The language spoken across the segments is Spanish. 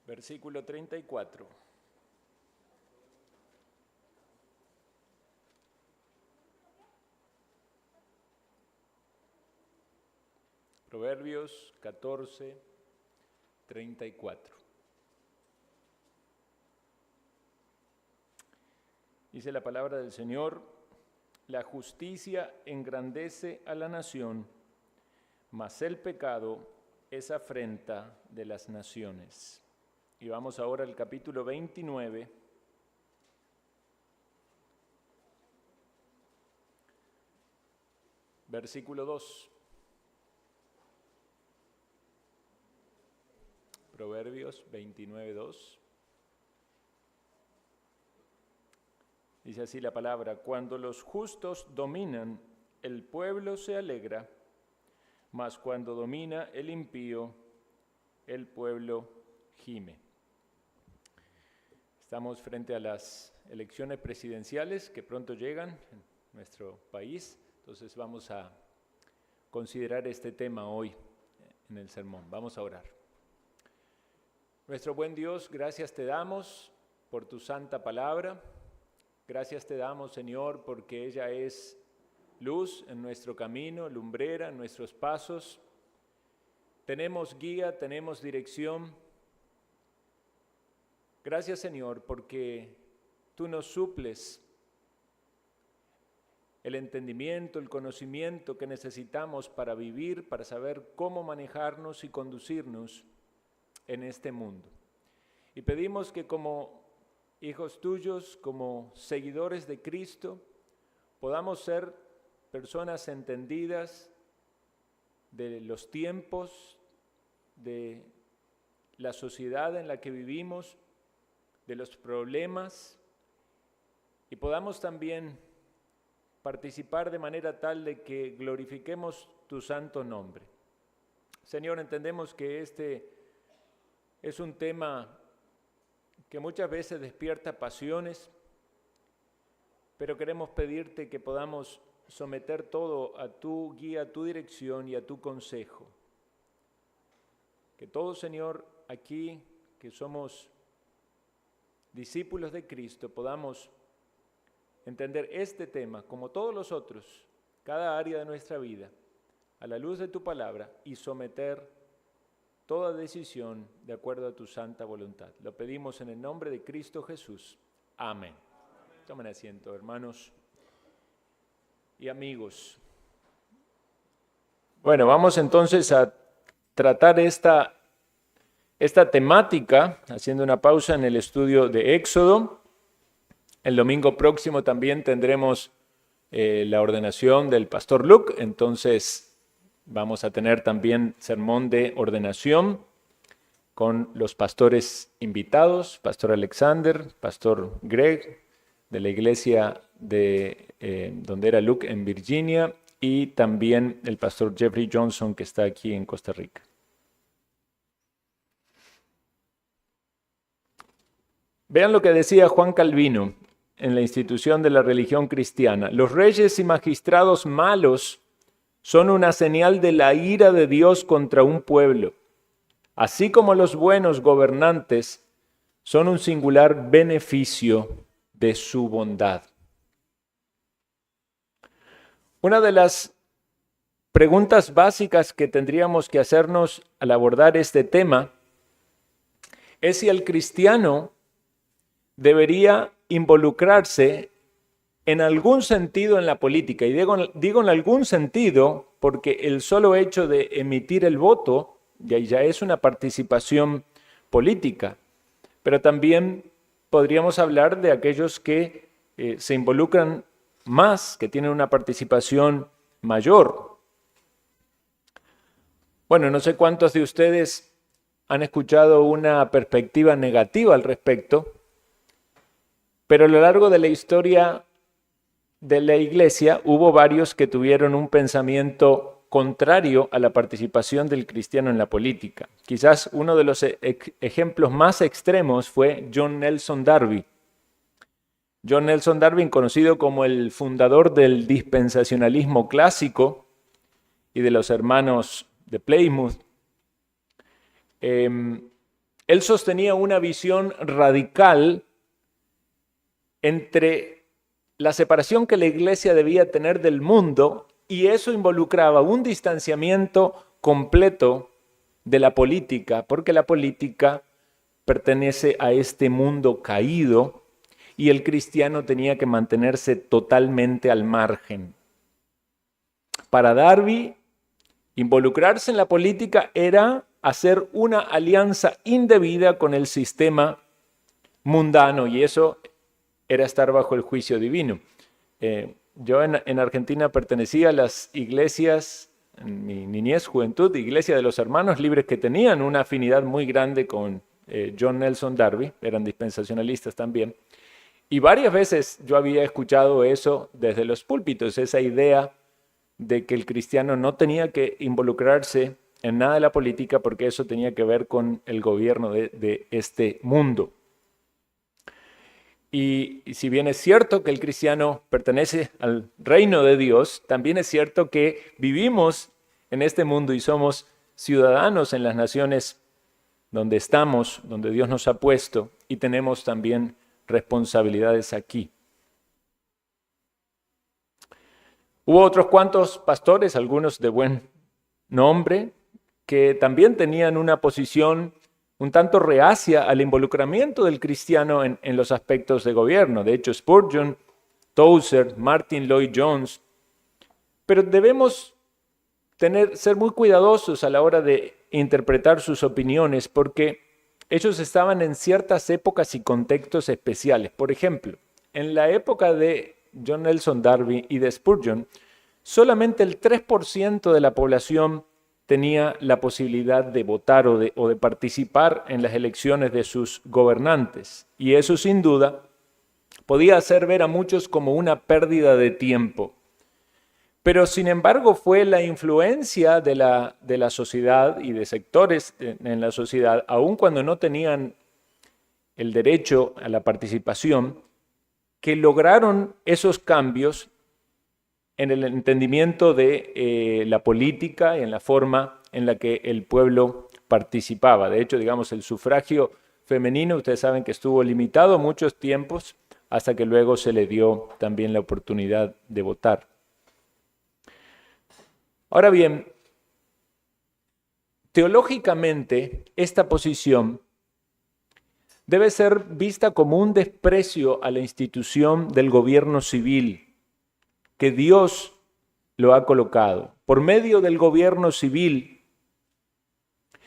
Versículo 34. Proverbios 14, 34. Dice la palabra del Señor: la justicia engrandece a la nación, mas el pecado es afrenta de las naciones. Y vamos ahora al capítulo 29, versículo 2. Proverbios 29, 2. Dice así la palabra: cuando los justos dominan, el pueblo se alegra, mas cuando domina el impío, el pueblo gime. Estamos frente a las elecciones presidenciales que pronto llegan en nuestro país, entonces vamos a considerar este tema hoy en el sermón. Vamos a orar. Nuestro buen Dios, gracias te damos por tu santa palabra. Gracias te damos, Señor, porque ella es luz en nuestro camino, lumbrera en nuestros pasos. Tenemos guía, tenemos dirección. Gracias, Señor, porque tú nos suples el entendimiento, el conocimiento que necesitamos para vivir, para saber cómo manejarnos y conducirnos en este mundo. Y pedimos que como hijos tuyos, como seguidores de Cristo, podamos ser personas entendidas de los tiempos, de la sociedad en la que vivimos, de los problemas, y podamos también participar de manera tal de que glorifiquemos tu santo nombre. Señor, entendemos que este es un tema que muchas veces despierta pasiones, pero queremos pedirte que podamos someter todo a tu guía, a tu dirección y a tu consejo. Que todos, Señor, aquí que somos discípulos de Cristo, podamos entender este tema, como todos los otros, cada área de nuestra vida, a la luz de tu palabra y someter toda decisión de acuerdo a tu santa voluntad. Lo pedimos en el nombre de Cristo Jesús. Amén. Tomen asiento, hermanos y amigos. Bueno, vamos entonces a tratar esta temática, haciendo una pausa en el estudio de Éxodo. El domingo próximo también tendremos la ordenación del pastor Luke, entonces vamos a tener también sermón de ordenación con los pastores invitados, Pastor Alexander, Pastor Greg, de la iglesia de donde era Luke en Virginia, y también el Pastor Jeffrey Johnson, que está aquí en Costa Rica. Vean lo que decía Juan Calvino en la institución de la religión cristiana: los reyes y magistrados malos son una señal de la ira de Dios contra un pueblo, así como los buenos gobernantes son un singular beneficio de su bondad. Una de las preguntas básicas que tendríamos que hacernos al abordar este tema es si el cristiano debería involucrarse en algún sentido en la política. Y digo en algún sentido porque el solo hecho de emitir el voto ya es una participación política. Pero también podríamos hablar de aquellos que se involucran más, que tienen una participación mayor. Bueno, no sé cuántos de ustedes han escuchado una perspectiva negativa al respecto, pero a lo largo de la historia de la iglesia hubo varios que tuvieron un pensamiento contrario a la participación del cristiano en la política. Quizás uno de los ejemplos más extremos fue John Nelson Darby. John Nelson Darby, conocido como el fundador del dispensacionalismo clásico y de los hermanos de Plymouth, Él sostenía una visión radical entre la separación que la iglesia debía tener del mundo, y eso involucraba un distanciamiento completo de la política, porque la política pertenece a este mundo caído y el cristiano tenía que mantenerse totalmente al margen. Para Darby, involucrarse en la política era hacer una alianza indebida con el sistema mundano, y eso era estar bajo el juicio divino. Yo en Argentina pertenecía a las iglesias, en mi niñez, juventud, iglesia de los hermanos libres, que tenían una afinidad muy grande con John Nelson Darby, eran dispensacionalistas también. Y varias veces yo había escuchado eso desde los púlpitos, esa idea de que el cristiano no tenía que involucrarse en nada de la política porque eso tenía que ver con el gobierno de este mundo. Y si bien es cierto que el cristiano pertenece al reino de Dios, también es cierto que vivimos en este mundo y somos ciudadanos en las naciones donde estamos, donde Dios nos ha puesto, y tenemos también responsabilidades aquí. Hubo otros cuantos pastores, algunos de buen nombre, que también tenían una posición un tanto reacia al involucramiento del cristiano en los aspectos de gobierno. De hecho, Spurgeon, Tozer, Martin Lloyd-Jones. Pero debemos ser muy cuidadosos a la hora de interpretar sus opiniones, porque ellos estaban en ciertas épocas y contextos especiales. Por ejemplo, en la época de John Nelson Darby y de Spurgeon, solamente el 3% de la población tenía la posibilidad de votar o de participar en las elecciones de sus gobernantes. Y eso sin duda podía hacer ver a muchos como una pérdida de tiempo. Pero sin embargo fue la influencia de la sociedad y de sectores en la sociedad, aun cuando no tenían el derecho a la participación, que lograron esos cambios en el entendimiento de la política y en la forma en la que el pueblo participaba. De hecho, digamos, el sufragio femenino, ustedes saben que estuvo limitado muchos tiempos hasta que luego se le dio también la oportunidad de votar. Ahora bien, teológicamente, esta posición debe ser vista como un desprecio a la institución del gobierno civil que Dios lo ha colocado. Por medio del gobierno civil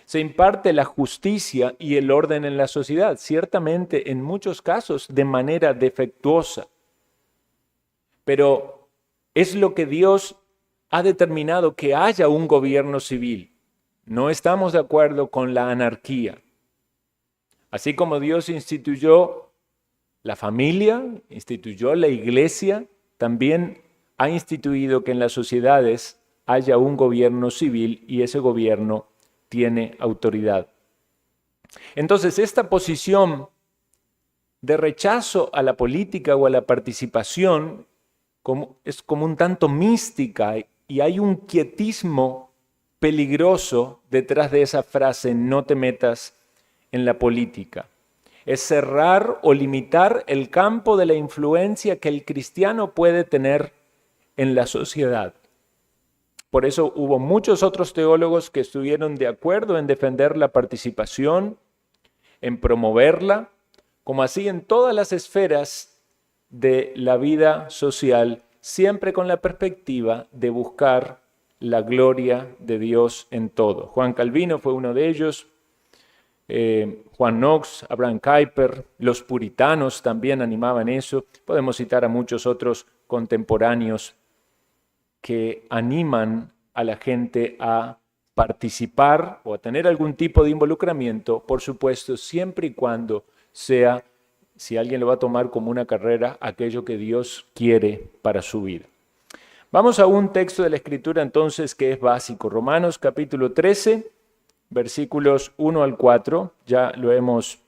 se imparte la justicia y el orden en la sociedad, ciertamente en muchos casos de manera defectuosa, pero es lo que Dios ha determinado, que haya un gobierno civil. No estamos de acuerdo con la anarquía. Así como Dios instituyó la familia, instituyó la iglesia, también ha instituido que en las sociedades haya un gobierno civil y ese gobierno tiene autoridad. Entonces, esta posición de rechazo a la política o a la participación es como un tanto mística, y hay un quietismo peligroso detrás de esa frase: no te metas en la política. Es cerrar o limitar el campo de la influencia que el cristiano puede tener en la sociedad. Por eso hubo muchos otros teólogos que estuvieron de acuerdo en defender la participación, en promoverla, como así en todas las esferas de la vida social, siempre con la perspectiva de buscar la gloria de Dios en todo. Juan Calvino fue uno de ellos, Juan Knox, Abraham Kuyper, los puritanos también animaban eso. Podemos citar a muchos otros contemporáneos que animan a la gente a participar o a tener algún tipo de involucramiento, por supuesto, siempre y cuando sea, si alguien lo va a tomar como una carrera, aquello que Dios quiere para su vida. Vamos a un texto de la Escritura entonces que es básico. Romanos capítulo 13, versículos 1 al 4. Ya lo hemos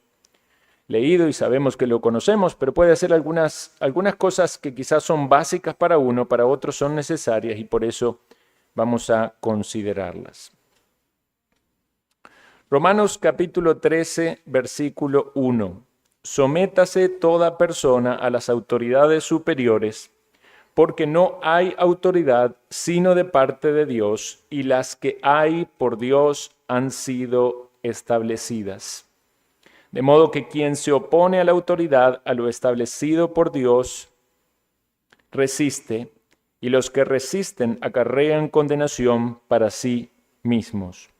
leído y sabemos que lo conocemos, pero puede hacer algunas cosas que quizás son básicas para uno, para otros son necesarias, y por eso vamos a considerarlas. Romanos capítulo 13, versículo 1. Sométase toda persona a las autoridades superiores, porque no hay autoridad sino de parte de Dios, y las que hay por Dios han sido establecidas. De modo que quien se opone a la autoridad, a lo establecido por Dios, resiste, y los que resisten acarrean condenación para sí mismos.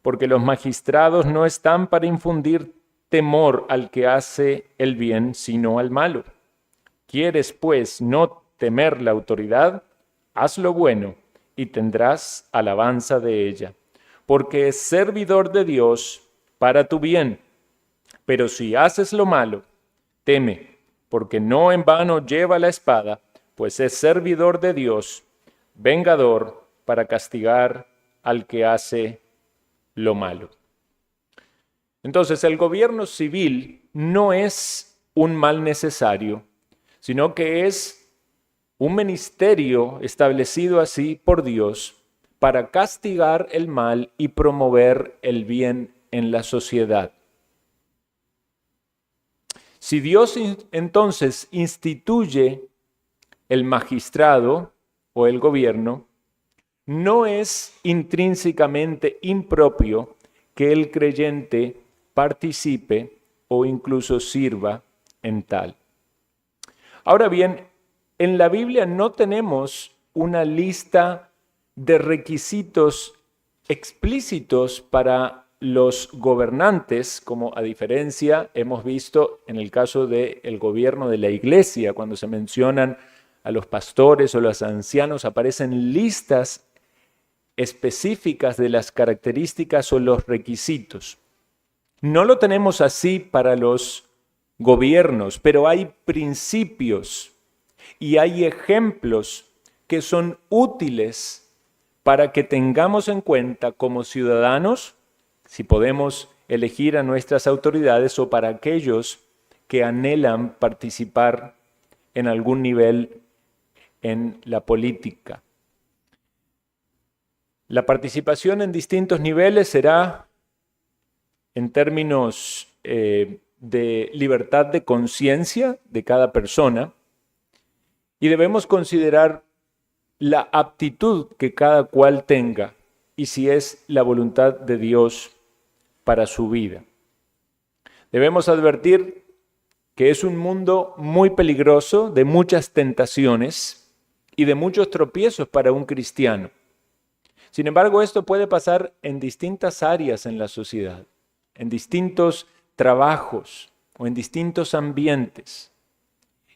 Porque los magistrados no están para infundir temor al que hace el bien, sino al malo. ¿Quieres, pues, no temer la autoridad? Haz lo bueno y tendrás alabanza de ella, porque es servidor de Dios para tu bien. Pero si haces lo malo, teme, porque no en vano lleva la espada, pues es servidor de Dios, vengador para castigar al que hace lo malo. Entonces, el gobierno civil no es un mal necesario, sino que es un ministerio establecido así por Dios para castigar el mal y promover el bien en la sociedad. Si Dios entonces instituye el magistrado o el gobierno, no es intrínsecamente impropio que el creyente participe o incluso sirva en tal. Ahora bien, en la Biblia no tenemos una lista de requisitos explícitos para los gobernantes, como a diferencia hemos visto en el caso del gobierno de la iglesia, cuando se mencionan a los pastores o los ancianos, aparecen listas específicas de las características o los requisitos. No lo tenemos así para los gobiernos, pero hay principios y hay ejemplos que son útiles para que tengamos en cuenta como ciudadanos, si podemos elegir a nuestras autoridades, o para aquellos que anhelan participar en algún nivel en la política. La participación en distintos niveles será en términos de libertad de conciencia de cada persona, y debemos considerar la aptitud que cada cual tenga y si es la voluntad de Dios para su vida. Debemos advertir que es un mundo muy peligroso, de muchas tentaciones y de muchos tropiezos para un cristiano. Sin embargo, esto puede pasar en distintas áreas en la sociedad, en distintos trabajos o en distintos ambientes.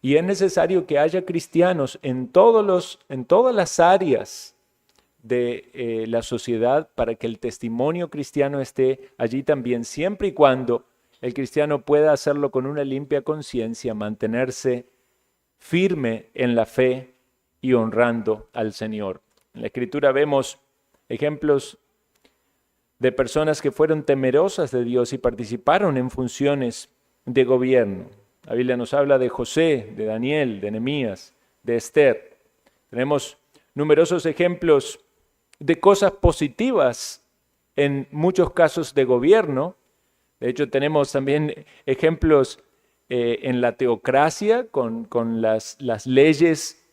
Y es necesario que haya cristianos en todas las áreas de la sociedad para que el testimonio cristiano esté allí también, siempre y cuando el cristiano pueda hacerlo con una limpia conciencia, mantenerse firme en la fe y honrando al Señor. En la Escritura vemos ejemplos de personas que fueron temerosas de Dios y participaron en funciones de gobierno. La Biblia nos habla de José, de Daniel, de Nehemías, de Esther. Tenemos numerosos ejemplos de cosas positivas en muchos casos de gobierno. De hecho, tenemos también ejemplos en la teocracia con las leyes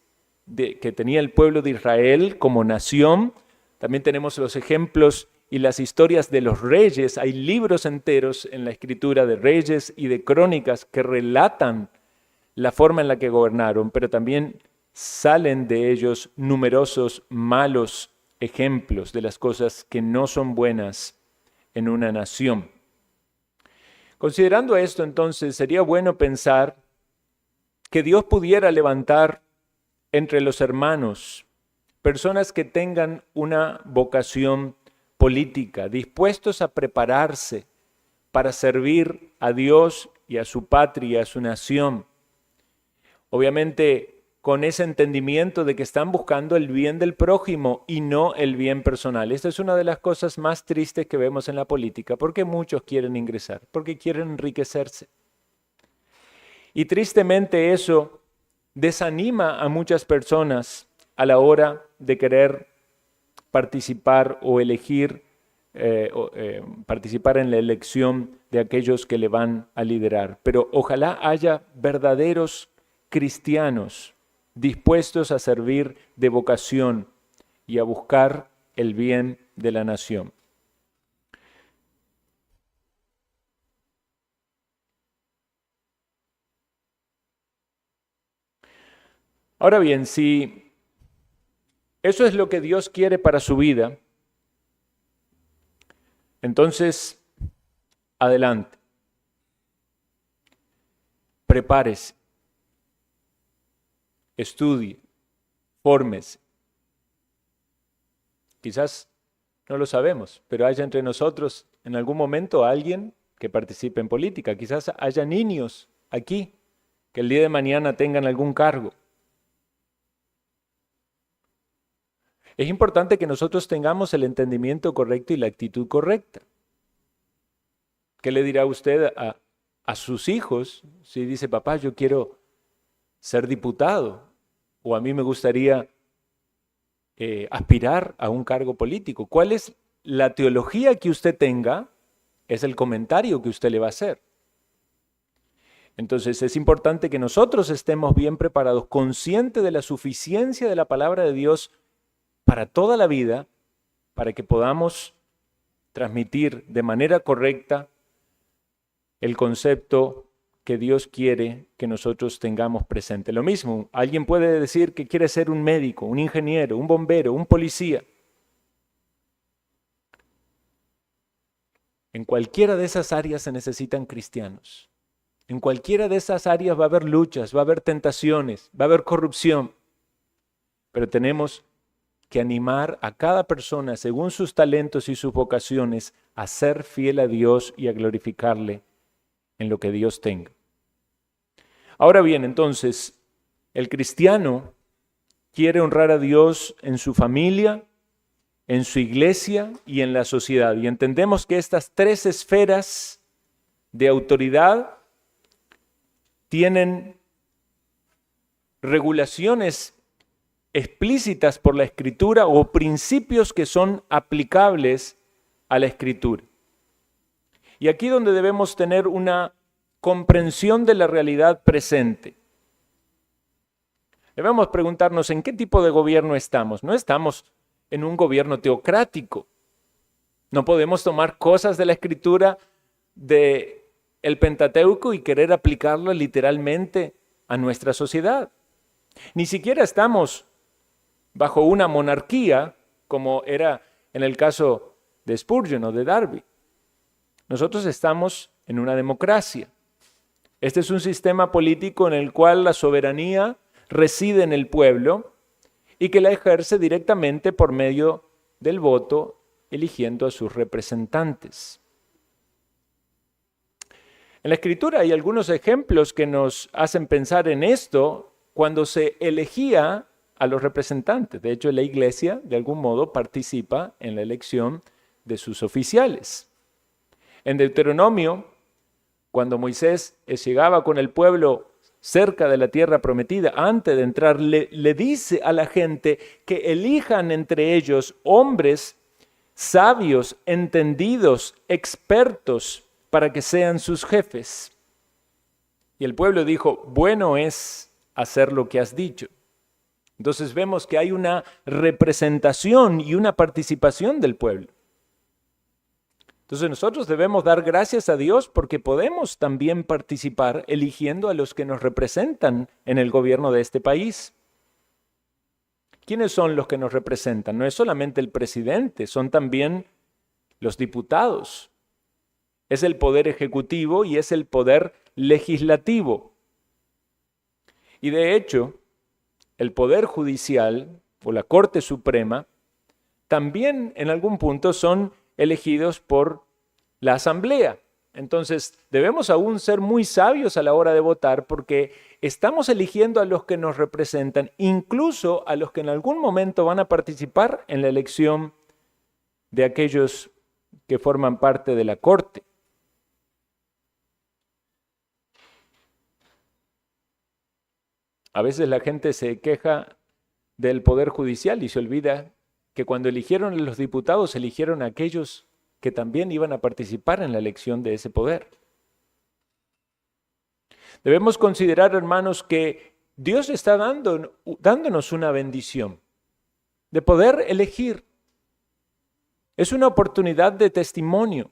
que tenía el pueblo de Israel como nación. También tenemos los ejemplos y las historias de los reyes. Hay libros enteros en la Escritura de reyes y de crónicas que relatan la forma en la que gobernaron, pero también salen de ellos numerosos malos ejemplos de las cosas que no son buenas en una nación. Considerando esto, entonces, sería bueno pensar que Dios pudiera levantar entre los hermanos personas que tengan una vocación política, dispuestos a prepararse para servir a Dios y a su patria, a su nación. Obviamente, con ese entendimiento de que están buscando el bien del prójimo y no el bien personal. Esta es una de las cosas más tristes que vemos en la política, porque muchos quieren ingresar, porque quieren enriquecerse. Y tristemente eso desanima a muchas personas a la hora de querer participar o elegir participar en la elección de aquellos que le van a liderar. Pero ojalá haya verdaderos cristianos dispuestos a servir de vocación y a buscar el bien de la nación. Ahora bien, si eso es lo que Dios quiere para su vida, entonces, adelante. Prepárese, estudie, fórmese. Quizás no lo sabemos, pero haya entre nosotros en algún momento alguien que participe en política. Quizás haya niños aquí que el día de mañana tengan algún cargo. Es importante que nosotros tengamos el entendimiento correcto y la actitud correcta. ¿Qué le dirá usted a sus hijos si dice, papá, yo quiero ser diputado o a mí me gustaría aspirar a un cargo político? ¿Cuál es la teología que usted tenga? Es el comentario que usted le va a hacer. Entonces es importante que nosotros estemos bien preparados, conscientes de la suficiencia de la palabra de Dios para toda la vida, para que podamos transmitir de manera correcta el concepto que Dios quiere que nosotros tengamos presente. Lo mismo, alguien puede decir que quiere ser un médico, un ingeniero, un bombero, un policía. En cualquiera de esas áreas se necesitan cristianos. En cualquiera de esas áreas va a haber luchas, va a haber tentaciones, va a haber corrupción. Pero tenemos que animar a cada persona, según sus talentos y sus vocaciones, a ser fiel a Dios y a glorificarle en lo que Dios tenga. Ahora bien, entonces, el cristiano quiere honrar a Dios en su familia, en su iglesia y en la sociedad. Y entendemos que estas tres esferas de autoridad tienen regulaciones explícitas por la Escritura o principios que son aplicables a la Escritura. Y aquí donde debemos tener una comprensión de la realidad presente. Debemos preguntarnos en qué tipo de gobierno estamos. No estamos en un gobierno teocrático. No podemos tomar cosas de la Escritura del Pentateuco y querer aplicarlo literalmente a nuestra sociedad. Ni siquiera estamos bajo una monarquía, como era en el caso de Spurgeon o de Darby. Nosotros estamos en una democracia. Este es un sistema político en el cual la soberanía reside en el pueblo y que la ejerce directamente por medio del voto, eligiendo a sus representantes. En la Escritura hay algunos ejemplos que nos hacen pensar en esto cuando se elegía a los representantes. De hecho, la Iglesia, de algún modo, participa en la elección de sus oficiales. En Deuteronomio, cuando Moisés llegaba con el pueblo cerca de la tierra prometida, antes de entrar, le dice a la gente que elijan entre ellos hombres sabios, entendidos, expertos, para que sean sus jefes. Y el pueblo dijo, bueno es hacer lo que has dicho. Entonces vemos que hay una representación y una participación del pueblo. Entonces nosotros debemos dar gracias a Dios porque podemos también participar eligiendo a los que nos representan en el gobierno de este país. ¿Quiénes son los que nos representan? No es solamente el presidente, son también los diputados. Es el poder ejecutivo y es el poder legislativo. Y de hecho, el Poder Judicial o la Corte Suprema también en algún punto son elegidos por la Asamblea. Entonces, debemos aún ser muy sabios a la hora de votar porque estamos eligiendo a los que nos representan, incluso a los que en algún momento van a participar en la elección de aquellos que forman parte de la Corte. A veces la gente se queja del Poder Judicial y se olvida que cuando eligieron a los diputados, eligieron a aquellos que también iban a participar en la elección de ese poder. Debemos considerar, hermanos, que Dios está dándonos una bendición de poder elegir. Es una oportunidad de testimonio.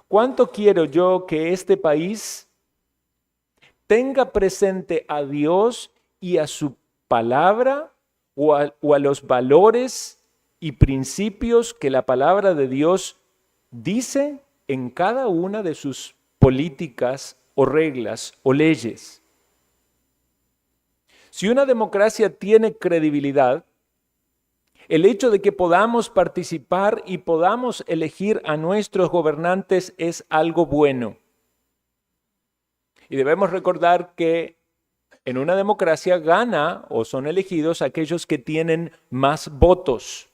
¿Cuánto quiero yo que este país tenga presente a Dios y a su palabra o a los valores y principios que la palabra de Dios dice en cada una de sus políticas o reglas o leyes? Si una democracia tiene credibilidad, el hecho de que podamos participar y podamos elegir a nuestros gobernantes es algo bueno. Y debemos recordar que en una democracia gana o son elegidos aquellos que tienen más votos.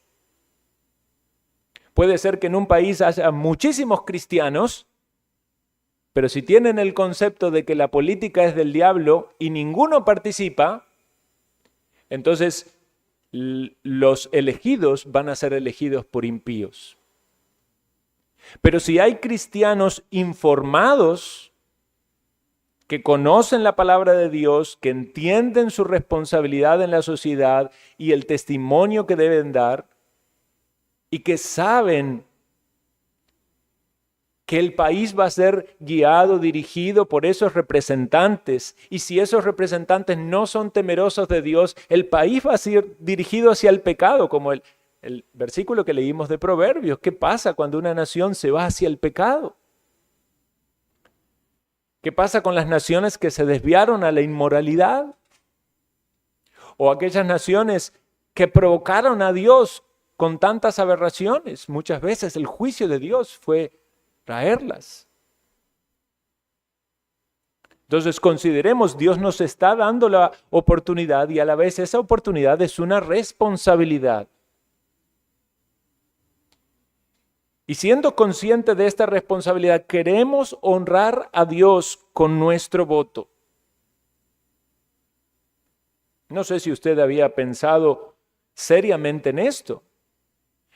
Puede ser que en un país haya muchísimos cristianos, pero si tienen el concepto de que la política es del diablo y ninguno participa, entonces los elegidos van a ser elegidos por impíos. Pero si hay cristianos informados, que conocen la palabra de Dios, que entienden su responsabilidad en la sociedad y el testimonio que deben dar, y que saben que el país va a ser guiado, dirigido por esos representantes, y si esos representantes no son temerosos de Dios, el país va a ser dirigido hacia el pecado, como el versículo que leímos de Proverbios. ¿Qué pasa cuando una nación se va hacia el pecado? ¿Qué pasa con las naciones que se desviaron a la inmoralidad? O aquellas naciones que provocaron a Dios con tantas aberraciones. Muchas veces el juicio de Dios fue traerlas. Entonces consideremos, Dios nos está dando la oportunidad y a la vez esa oportunidad es una responsabilidad. Y siendo consciente de esta responsabilidad, queremos honrar a Dios con nuestro voto. No sé si usted había pensado seriamente en esto,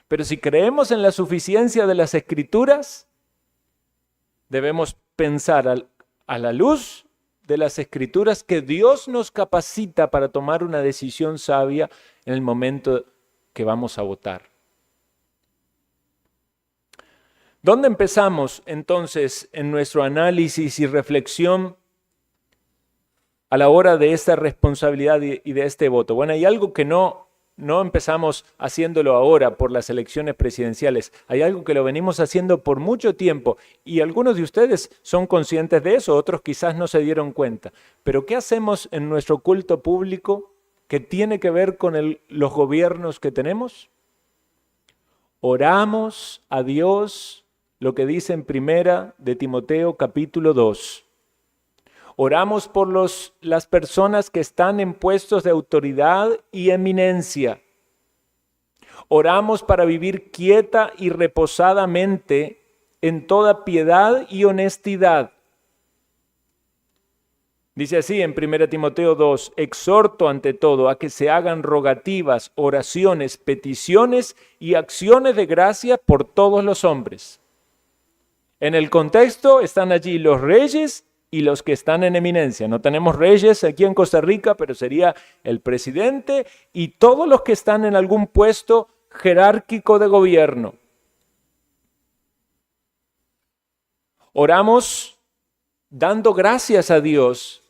pero si creemos en la suficiencia de las Escrituras, debemos pensar a la luz de las Escrituras que Dios nos capacita para tomar una decisión sabia en el momento que vamos a votar. ¿Dónde empezamos entonces en nuestro análisis y reflexión a la hora de esta responsabilidad y de este voto? Bueno, hay algo que no empezamos haciéndolo ahora por las elecciones presidenciales. Hay algo que lo venimos haciendo por mucho tiempo y algunos de ustedes son conscientes de eso, otros quizás no se dieron cuenta. Pero ¿qué hacemos en nuestro culto público que tiene que ver con los gobiernos que tenemos? Oramos a Dios, lo que dice en Primera de Timoteo capítulo 2. Oramos por las personas que están en puestos de autoridad y eminencia. Oramos para vivir quieta y reposadamente en toda piedad y honestidad. Dice así en 1 Timoteo 2, exhorto ante todo a que se hagan rogativas, oraciones, peticiones y acciones de gracia por todos los hombres. En el contexto están allí los reyes y los que están en eminencia. No tenemos reyes aquí en Costa Rica, pero sería el presidente y todos los que están en algún puesto jerárquico de gobierno. Oramos dando gracias a Dios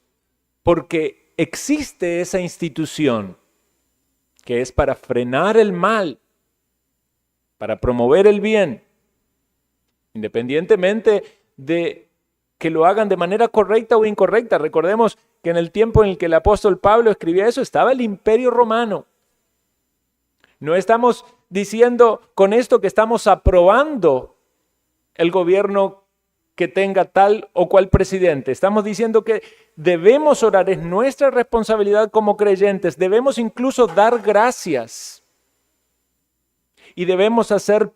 porque existe esa institución que es para frenar el mal, para promover el bien, independientemente de que lo hagan de manera correcta o incorrecta. Recordemos que en el tiempo en el que el apóstol Pablo escribía eso, estaba el Imperio Romano. No estamos diciendo con esto que estamos aprobando el gobierno que tenga tal o cual presidente. Estamos diciendo que debemos orar, es nuestra responsabilidad como creyentes, debemos incluso dar gracias y debemos hacer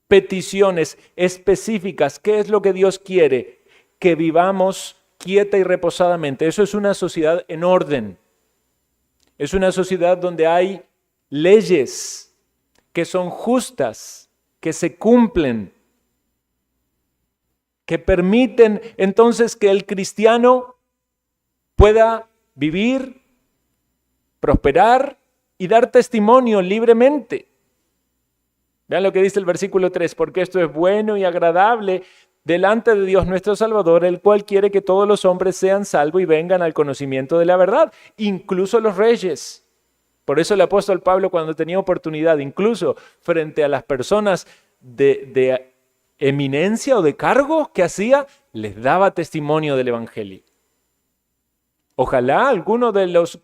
peticiones específicas. ¿Qué es lo que Dios quiere? Que vivamos quieta y reposadamente. Eso es una sociedad en orden. Es una sociedad donde hay leyes que son justas, que se cumplen, que permiten entonces que el cristiano pueda vivir, prosperar y dar testimonio libremente. Vean lo que dice el versículo 3, porque esto es bueno y agradable delante de Dios nuestro Salvador, el cual quiere que todos los hombres sean salvos y vengan al conocimiento de la verdad, incluso los reyes. Por eso el apóstol Pablo, cuando tenía oportunidad, incluso frente a las personas de eminencia o de cargo que hacía, les daba testimonio del evangelio. Ojalá alguno de los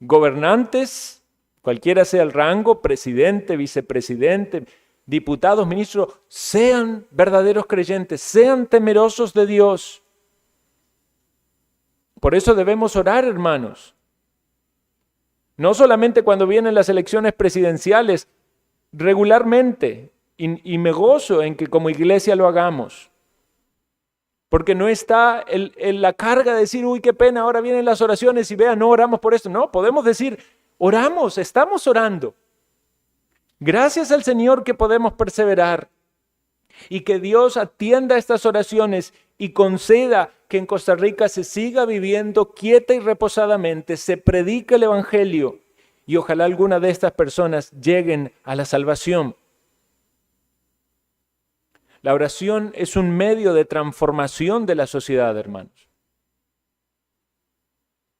gobernantes, cualquiera sea el rango, presidente, vicepresidente, diputados, ministros, sean verdaderos creyentes, sean temerosos de Dios. Por eso debemos orar, hermanos. No solamente cuando vienen las elecciones presidenciales, regularmente, y me gozo en que como iglesia lo hagamos. Porque no está la carga de decir, uy, qué pena, ahora vienen las oraciones y vean, no oramos por esto. No, podemos decir, oramos, estamos orando. Gracias al Señor que podemos perseverar y que Dios atienda estas oraciones y conceda que en Costa Rica se siga viviendo quieta y reposadamente, se predique el Evangelio y ojalá alguna de estas personas lleguen a la salvación. La oración es un medio de transformación de la sociedad, hermanos.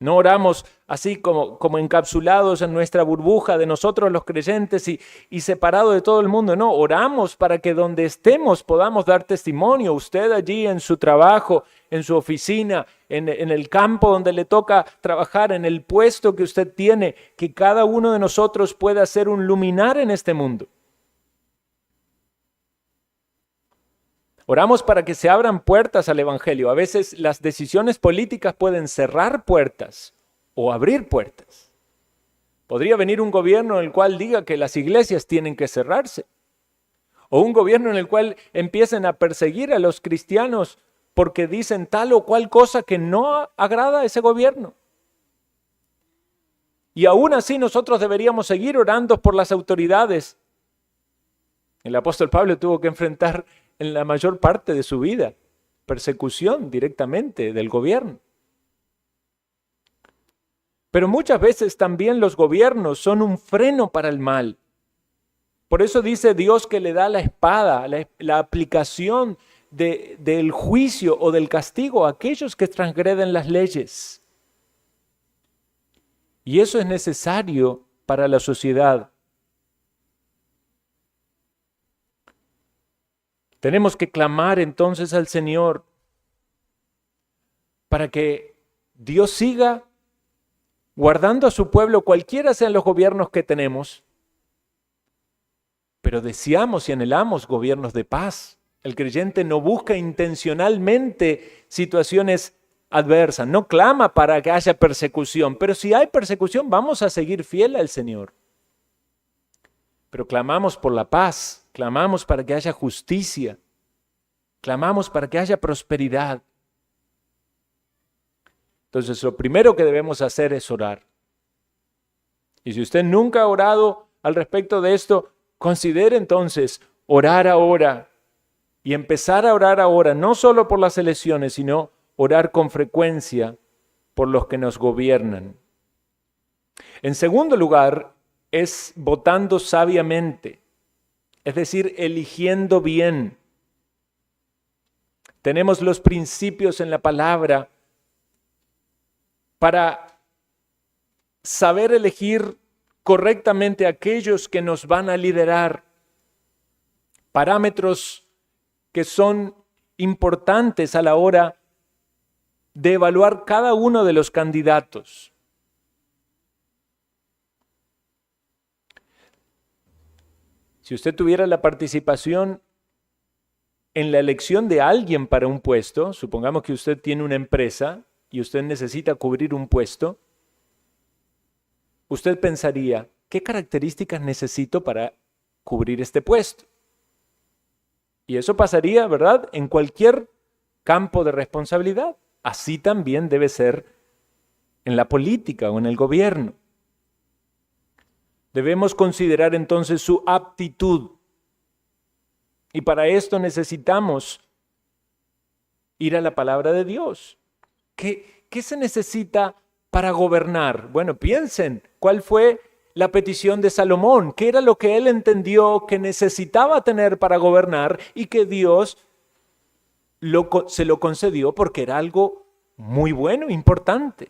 No oramos así como encapsulados en nuestra burbuja de nosotros los creyentes y separados de todo el mundo. No, oramos para que donde estemos podamos dar testimonio. Usted allí en su trabajo, en su oficina, en el campo donde le toca trabajar, en el puesto que usted tiene, que cada uno de nosotros pueda ser un luminar en este mundo. Oramos para que se abran puertas al Evangelio. A veces las decisiones políticas pueden cerrar puertas o abrir puertas. Podría venir un gobierno en el cual diga que las iglesias tienen que cerrarse. O un gobierno en el cual empiecen a perseguir a los cristianos porque dicen tal o cual cosa que no agrada a ese gobierno. Y aún así nosotros deberíamos seguir orando por las autoridades. El apóstol Pablo tuvo que enfrentar en la mayor parte de su vida persecución directamente del gobierno. Pero muchas veces también los gobiernos son un freno para el mal. Por eso dice Dios que le da la espada, la aplicación del juicio o del castigo a aquellos que transgreden las leyes. Y eso es necesario para la sociedad. Tenemos que clamar entonces al Señor para que Dios siga guardando a su pueblo, cualquiera sean los gobiernos que tenemos, pero deseamos y anhelamos gobiernos de paz. El creyente no busca intencionalmente situaciones adversas, no clama para que haya persecución, pero si hay persecución vamos a seguir fiel al Señor. Pero clamamos por la paz. Clamamos para que haya justicia. Clamamos para que haya prosperidad. Entonces, lo primero que debemos hacer es orar. Y si usted nunca ha orado al respecto de esto, considere entonces orar ahora y empezar a orar ahora, no solo por las elecciones, sino orar con frecuencia por los que nos gobiernan. En segundo lugar, es votando sabiamente. Es decir, eligiendo bien. Tenemos los principios en la palabra para saber elegir correctamente a aquellos que nos van a liderar. Parámetros que son importantes a la hora de evaluar cada uno de los candidatos. Si usted tuviera la participación en la elección de alguien para un puesto, supongamos que usted tiene una empresa y usted necesita cubrir un puesto, usted pensaría, ¿qué características necesito para cubrir este puesto? Y eso pasaría, ¿verdad?, en cualquier campo de responsabilidad. Así también debe ser en la política o en el gobierno. Debemos considerar entonces su aptitud. Y para esto necesitamos ir a la palabra de Dios. ¿Qué se necesita para gobernar? Bueno, piensen, ¿cuál fue la petición de Salomón? ¿Qué era lo que él entendió que necesitaba tener para gobernar y que Dios se lo concedió porque era algo muy bueno, importante?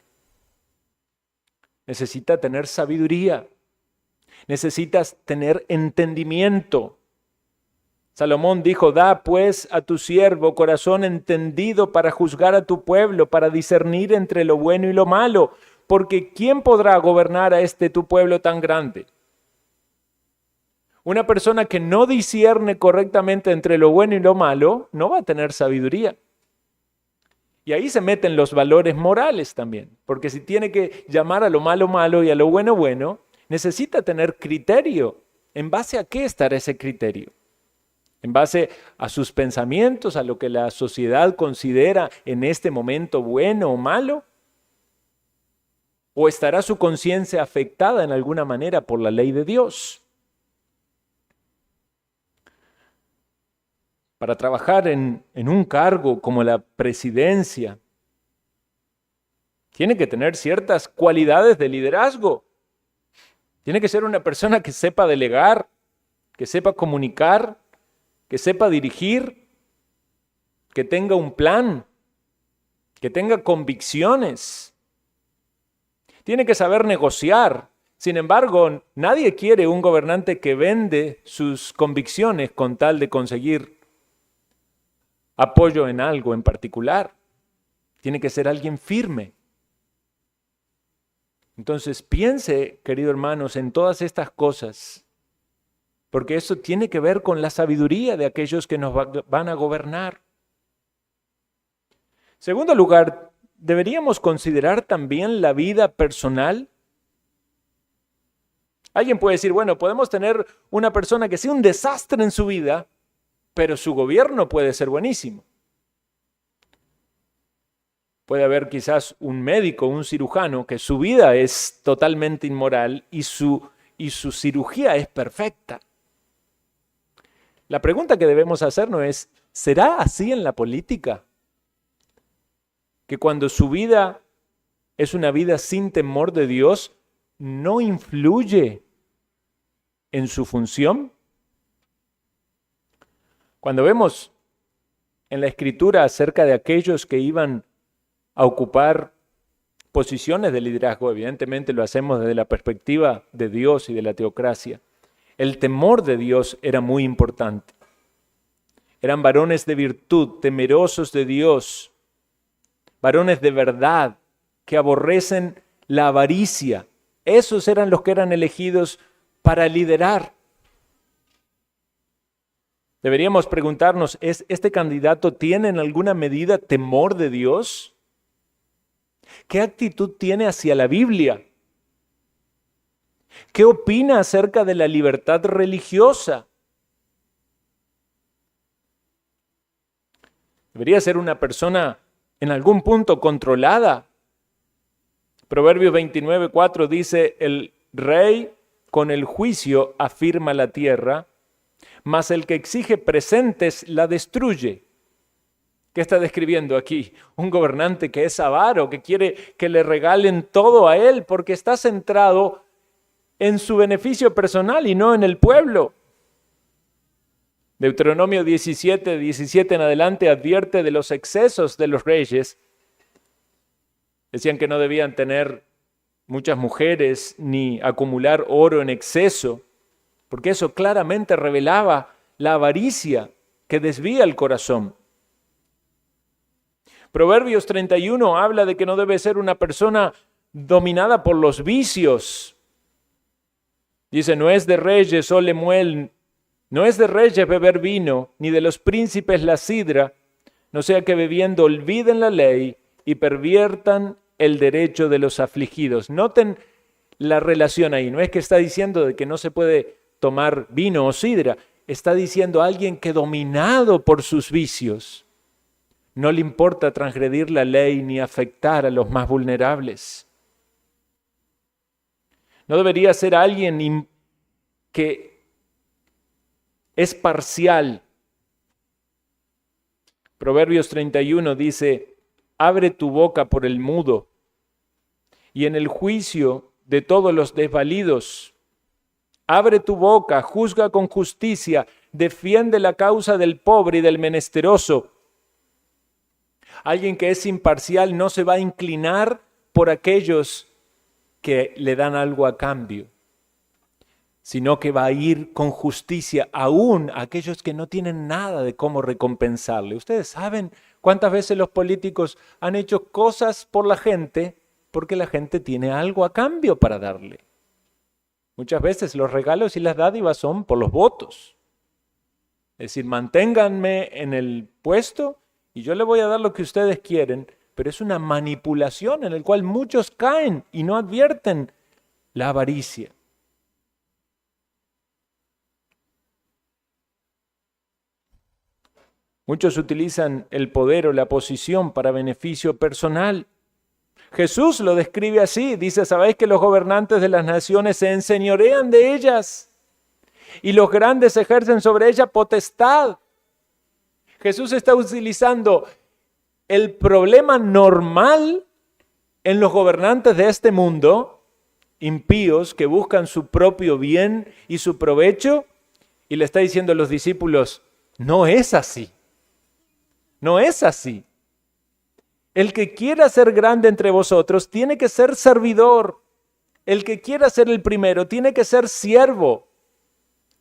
Necesita tener sabiduría, necesitas tener entendimiento. Salomón dijo, da pues a tu siervo corazón entendido para juzgar a tu pueblo, para discernir entre lo bueno y lo malo, porque ¿quién podrá gobernar a este tu pueblo tan grande? Una persona que no discierne correctamente entre lo bueno y lo malo, no va a tener sabiduría. Y ahí se meten los valores morales también, porque si tiene que llamar a lo malo malo y a lo bueno bueno, necesita tener criterio. ¿En base a qué estará ese criterio? ¿En base a sus pensamientos, a lo que la sociedad considera en este momento bueno o malo? ¿O estará su conciencia afectada en alguna manera por la ley de Dios? Para trabajar en un cargo como la presidencia, tiene que tener ciertas cualidades de liderazgo. Tiene que ser una persona que sepa delegar, que sepa comunicar, que sepa dirigir, que tenga un plan, que tenga convicciones. Tiene que saber negociar. Sin embargo, nadie quiere un gobernante que vende sus convicciones con tal de conseguir apoyo en algo en particular. Tiene que ser alguien firme. Entonces piense, queridos hermanos, en todas estas cosas, porque eso tiene que ver con la sabiduría de aquellos que nos van a gobernar. Segundo lugar, deberíamos considerar también la vida personal. Alguien puede decir, bueno, podemos tener una persona que sea un desastre en su vida, pero su gobierno puede ser buenísimo. Puede haber quizás un médico, un cirujano, que su vida es totalmente inmoral y su cirugía es perfecta. La pregunta que debemos hacernos es, ¿será así en la política? Que cuando su vida es una vida sin temor de Dios, ¿no influye en su función? Cuando vemos en la Escritura acerca de aquellos que iban a ocupar posiciones de liderazgo, evidentemente lo hacemos desde la perspectiva de Dios y de la teocracia, el temor de Dios era muy importante. Eran varones de virtud, temerosos de Dios, varones de verdad, que aborrecen la avaricia. Esos eran los que eran elegidos para liderar. Deberíamos preguntarnos, ¿este candidato tiene en alguna medida temor de Dios? ¿Qué actitud tiene hacia la Biblia? ¿Qué opina acerca de la libertad religiosa? Debería ser una persona en algún punto controlada. Proverbios 29:4 dice, el rey con el juicio afirma la tierra, mas el que exige presentes la destruye. ¿Qué está describiendo aquí? Un gobernante que es avaro, que quiere que le regalen todo a él porque está centrado en su beneficio personal y no en el pueblo. Deuteronomio 17 en adelante advierte de los excesos de los reyes. Decían que no debían tener muchas mujeres ni acumular oro en exceso, porque eso claramente revelaba la avaricia que desvía el corazón. Proverbios 31 habla de que no debe ser una persona dominada por los vicios. Dice, no es de reyes, oh Lemuel, no es de reyes beber vino, ni de los príncipes la sidra, no sea que bebiendo olviden la ley y perviertan el derecho de los afligidos. Noten la relación ahí, no es que está diciendo de que no se puede tomar vino o sidra, está diciendo a alguien que dominado por sus vicios, no le importa transgredir la ley ni afectar a los más vulnerables. No debería ser alguien que es parcial Proverbios 31 dice, abre tu boca por el mudo y en el juicio de todos los desvalidos. Abre tu boca, juzga con justicia, defiende la causa del pobre y del menesteroso. Alguien que es imparcial no se va a inclinar por aquellos que le dan algo a cambio, sino que va a ir con justicia aún a aquellos que no tienen nada de cómo recompensarle. Ustedes saben cuántas veces los políticos han hecho cosas por la gente porque la gente tiene algo a cambio para darle. Muchas veces los regalos y las dádivas son por los votos. Es decir, manténganme en el puesto y yo le voy a dar lo que ustedes quieren, pero es una manipulación en la cual muchos caen y no advierten la avaricia. Muchos utilizan el poder o la posición para beneficio personal. Jesús lo describe así, dice, ¿sabéis que los gobernantes de las naciones se enseñorean de ellas y los grandes ejercen sobre ellas potestad? Jesús está utilizando el problema normal en los gobernantes de este mundo, impíos que buscan su propio bien y su provecho, y le está diciendo a los discípulos, no es así, no es así. El que quiera ser grande entre vosotros tiene que ser servidor. El que quiera ser el primero tiene que ser siervo.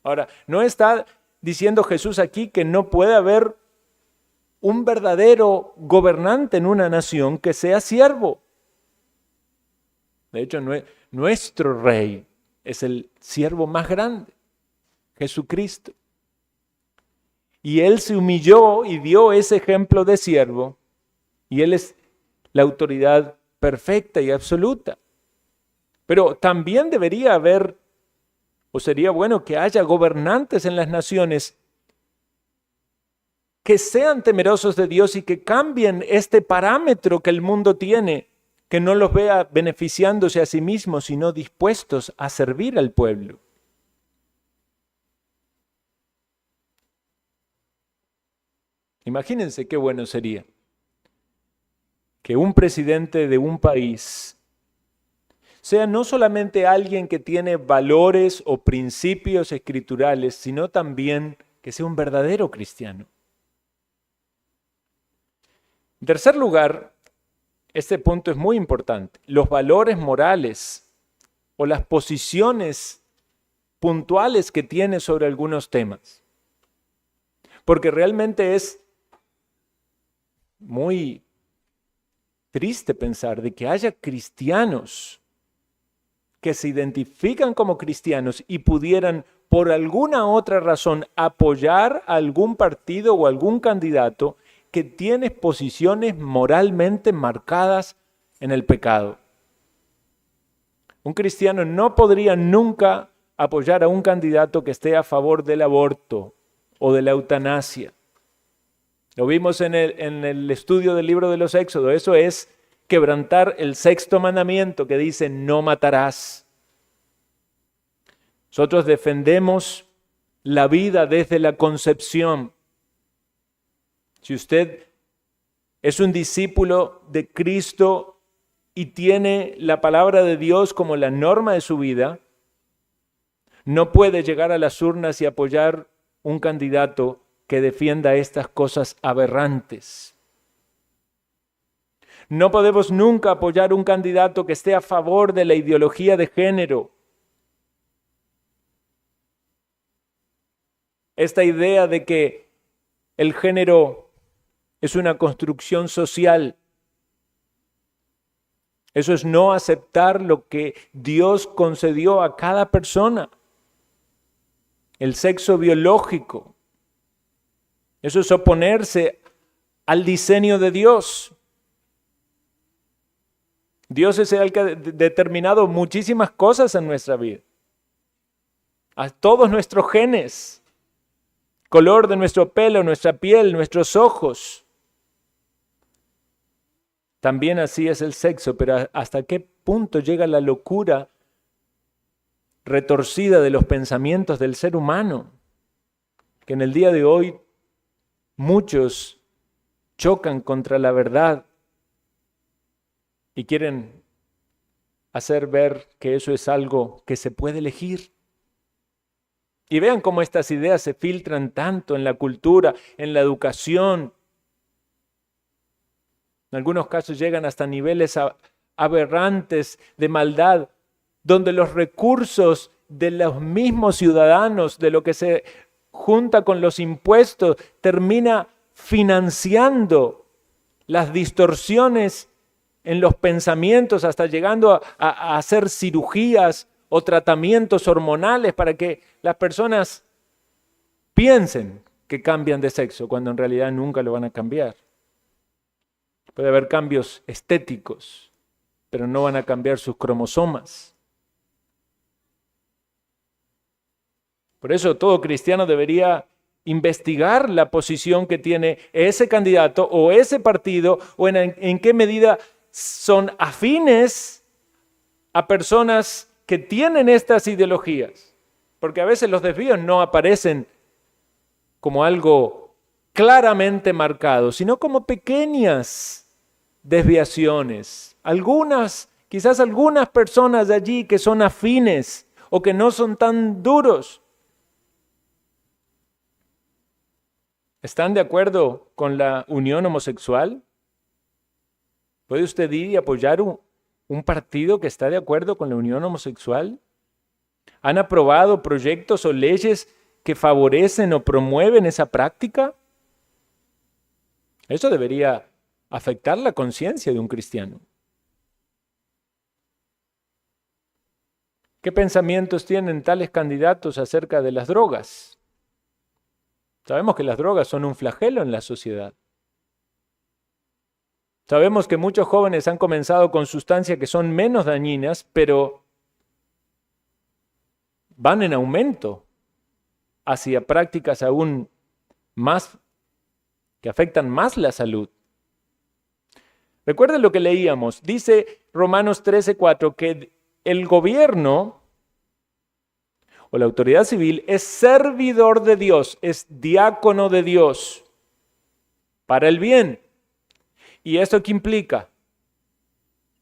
Ahora, no está diciendo Jesús aquí que no puede haber un verdadero gobernante en una nación que sea siervo. De hecho, nuestro rey es el siervo más grande, Jesucristo. Y Él se humilló y dio ese ejemplo de siervo. Y Él es la autoridad perfecta y absoluta. Pero también debería haber, o sería bueno que haya gobernantes en las naciones que sean temerosos de Dios y que cambien este parámetro que el mundo tiene, que no los vea beneficiándose a sí mismos, sino dispuestos a servir al pueblo. Imagínense qué bueno sería que un presidente de un país sea no solamente alguien que tiene valores o principios escriturales, sino también que sea un verdadero cristiano. En tercer lugar, este punto es muy importante, los valores morales o las posiciones puntuales que tiene sobre algunos temas. Porque realmente es muy triste pensar de que haya cristianos que se identifican como cristianos y pudieran por alguna otra razón apoyar a algún partido o algún candidato que tiene posiciones moralmente marcadas en el pecado. Un cristiano no podría nunca apoyar a un candidato que esté a favor del aborto o de la eutanasia. Lo vimos en el estudio del libro de los Éxodos. Eso es quebrantar el sexto mandamiento que dice no matarás. Nosotros defendemos la vida desde la concepción. Si usted es un discípulo de Cristo y tiene la palabra de Dios como la norma de su vida, no puede llegar a las urnas y apoyar un candidato que defienda estas cosas aberrantes. No podemos nunca apoyar un candidato que esté a favor de la ideología de género. Esta idea de que el género es una construcción social. Eso es no aceptar lo que Dios concedió a cada persona. El sexo biológico. Eso es oponerse al diseño de Dios. Dios es el que ha determinado muchísimas cosas en nuestra vida. A todos nuestros genes, color de nuestro pelo, nuestra piel, nuestros ojos. También así es el sexo, pero ¿hasta qué punto llega la locura retorcida de los pensamientos del ser humano? Que en el día de hoy muchos chocan contra la verdad y quieren hacer ver que eso es algo que se puede elegir. Y vean cómo estas ideas se filtran tanto en la cultura, en la educación. En algunos casos llegan hasta niveles aberrantes de maldad, donde los recursos de los mismos ciudadanos, de lo que se junta con los impuestos, termina financiando las distorsiones en los pensamientos, hasta llegando a hacer cirugías o tratamientos hormonales para que las personas piensen que cambian de sexo, cuando en realidad nunca lo van a cambiar. Puede haber cambios estéticos, pero no van a cambiar sus cromosomas. Por eso todo cristiano debería investigar la posición que tiene ese candidato o ese partido, o en qué medida son afines a personas que tienen estas ideologías. Porque a veces los desvíos no aparecen como algo claramente marcado, sino como pequeñas desviaciones. Quizás algunas personas de allí que son afines o que no son tan duros. ¿Están de acuerdo con la unión homosexual? ¿Puede usted ir y apoyar un partido que está de acuerdo con la unión homosexual? ¿Han aprobado proyectos o leyes que favorecen o promueven esa práctica? Eso debería afectar la conciencia de un cristiano. ¿Qué pensamientos tienen tales candidatos acerca de las drogas? Sabemos que las drogas son un flagelo en la sociedad. Sabemos que muchos jóvenes han comenzado con sustancias que son menos dañinas, pero van en aumento hacia prácticas aún más que afectan más la salud. Recuerden lo que leíamos. Dice Romanos 13:4 que el gobierno o la autoridad civil es servidor de Dios, es diácono de Dios para el bien. ¿Y esto qué implica?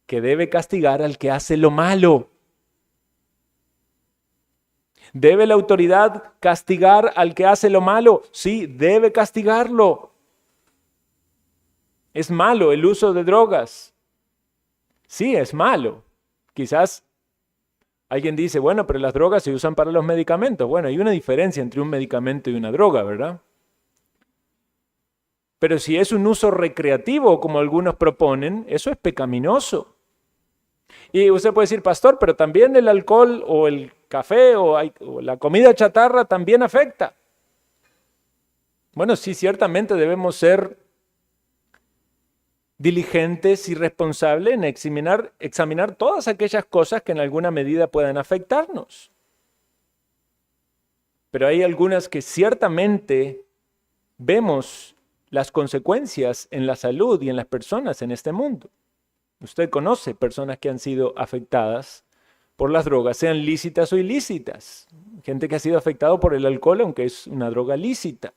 Que debe castigar al que hace lo malo. ¿Debe la autoridad castigar al que hace lo malo? Sí, debe castigarlo. ¿Es malo el uso de drogas? Sí, es malo. Quizás alguien dice, bueno, pero las drogas se usan para los medicamentos. Bueno, hay una diferencia entre un medicamento y una droga, ¿verdad? Pero si es un uso recreativo, como algunos proponen, eso es pecaminoso. Y usted puede decir, pastor, pero también el alcohol o el café o la comida chatarra también afecta. Bueno, sí, ciertamente debemos ser diligentes y responsables en examinar todas aquellas cosas que en alguna medida puedan afectarnos. Pero hay algunas que ciertamente vemos las consecuencias en la salud y en las personas en este mundo. Usted conoce personas que han sido afectadas por las drogas, sean lícitas o ilícitas. Gente que ha sido afectado por el alcohol, aunque es una droga lícita.